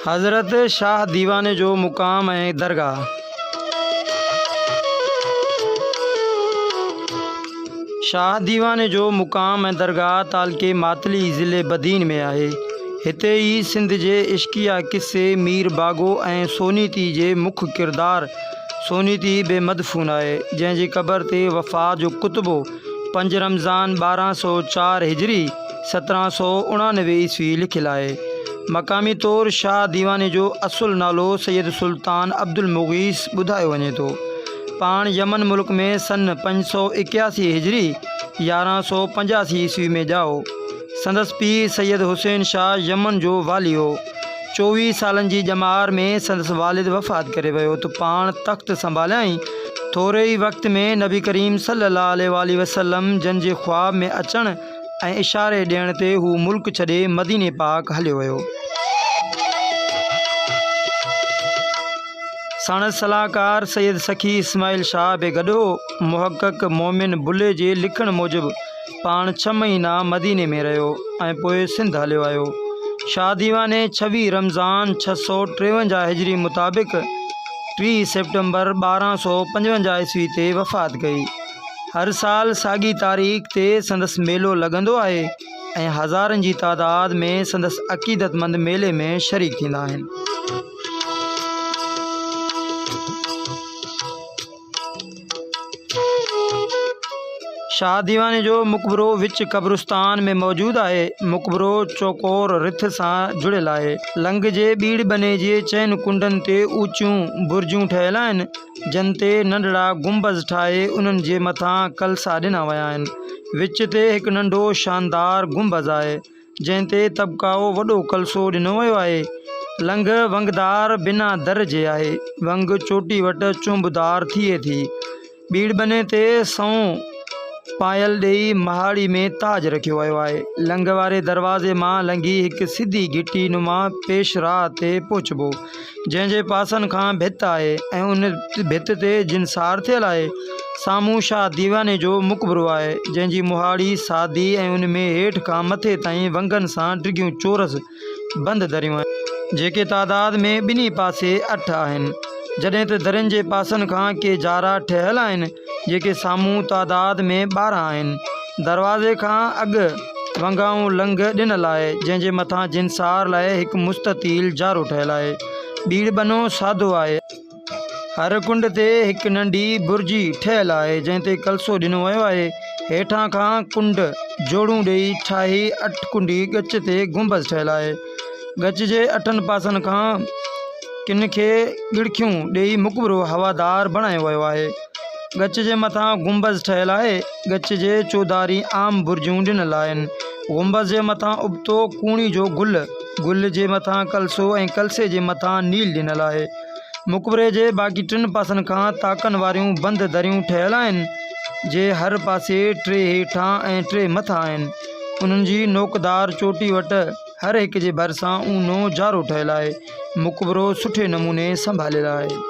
हज़रत शाह दीवाने जो मुक़ाम ऐं दरगाह। शाह दीवाने जो मुक़ाम ऐं दरगाह तालके मातली ज़िले बदीन में आहे। हिते ई सिंध जे इश्किया किस्से मीर बागो ऐं सोनीती जे मुख्य किरदार सोनीती बेमदफून आहे, जंहिंजी क़बर ते वफ़ात जो कुतबो 5 रमज़ान 1204 हिजरी 1799 ईस्वी लिखियलु आहे। मक़ामी तौरु शाह दीवाने जो असुल नालो सैयद सुल्तान अब्दुल मुग़ीस ॿुधायो वञे थो। पाण यमन मुल्क में सन 581 हिजरी 1185 ईस्वी में ॼाओ। संदसि पीउ सैयद हुसैन शाह यमन जो वाली हो। 24 सालनि जी ॼमार में संदसि वालिद वफ़ात करे वियो त पाण तख़्त संभालियाई। थोरे ई वक़्त में नबी करीम सल्लल्लाहु अलैहि वसल्लम जन जे ख़्वाब में अचण ऐं इशारे ॾियण ते हू मुल्क छॾे मदीने पाक हलियो वियो। साणसि सलाहकार सैयद सखी इस्माइल शाह बि गॾु हो। मुहक़क़ मोमिन बुल्ले जे लिखण मूजिबि पाण 6 महीना मदीने में रहियो ऐं पोइ सिंध हलियो आयो। शाह दीवाने 26 रमज़ान 653 हिजरी मुताबिक़ 3 सेप्टेम्बर 1255 ईस्वी ते वफ़ात कई। हर साल साॻी तारीख़ ते संदसि मेलो लॻंदो आहे ऐं हज़ारनि जी तादाद में संदसि अक़ीदतमंद मेले में शरीक थींदा आहिनि। शाह दीवाने जो मक़बरो विच क़ब्रिस्तान में मौजूदु आहे। मक़बरो चौकोर रिथ सां जुड़ियलु आहे। लंघ जे ॿीड़ बने जे चइनि कुंडनि ते ऊचियूं बुर्जूं ठहियल आहिनि, जिन ते नंढड़ा गुंबज़ ठाहे उन्हनि जे मथां कलसा ॾिना विया आहिनि। विच ते हिकु नंढो शानदार गुंबज़ आहे, जंहिं ते तबकाओ वॾो कलसो ॾिनो वियो आहे। लंघ वंगदार बिना दर जे आहे। वंग चोटी वटि चुंबदार थिए थी। ॿीड़ बने ते सऊं पायल ॾेई महाड़ी में ताज रखियो वियो आहे। लंघ वारे दरवाज़े मां लंघी हिकु सिधी घिटी नुमा पेशराह ते पहुचबो, जंहिंजे पासनि खां भित आहे ऐं उन भित ते जिनसार थियल आहे। साम्हूं शाह दीवाने जो मक़बरो आहे, जंहिंजी मुहाड़ी सादी ऐं उन में हेठि खां मथे ताईं वंगनि सां डिघियूं चोरस बंदि दरियूं आहिनि, जेके तादाद में ॿिन्ही पासे 8 आहिनि, जॾहिं त दरियुनि जे पासनि खां के जारा ठहियल आहिनि, जेके साम्हूं तादाद में 12 आहिनि। दरवाज़े खां अॻु वंगाऊं लंघ ॾिनल आहे, जंहिंजे मथां जिनसार लाइ हिकु मुस्ततील जारो ठहियल आहे। ॿीड़ बनो सादो आहे। हर कुंड ते हिकु नंढी बुर्जी ठहियल आहे, जंहिं ते कलसो ॾिनो वियो आहे। हेठां खां कुंड जोड़ूं ॾेई ठाही 8 कुंडी गच ते गुंबज़ ठहियल आहे। गच जे 8 पासनि खां किन खे ॻिड़खियूं ॾेई मक़बरो हवादार बणायो वियो आहे। गच जे मथां गुंबज़ ठहियल आहे। गच जे चौधारी आम बुर्जूं ॾिनल आहिनि। गुंबज़ जे मथां उबतो कूणी जो गुल जे मथां कलसो ऐं कलसे जे मथां नील ॾिनल आहे। मक़बरे जे बाक़ी 3 पासनि खां ताकनि वारियूं बंदि दरियूं ठहियल आहिनि, जे हर पासे 3 हेठां ऐं 3 मथां आहिनि। उन्हनि जी नोकदार चोटी वटि हर हिक जे भरिसां ऊनो जारो ठहियल आहे। मक़बरो सुठे नमूने संभालियलु आहे।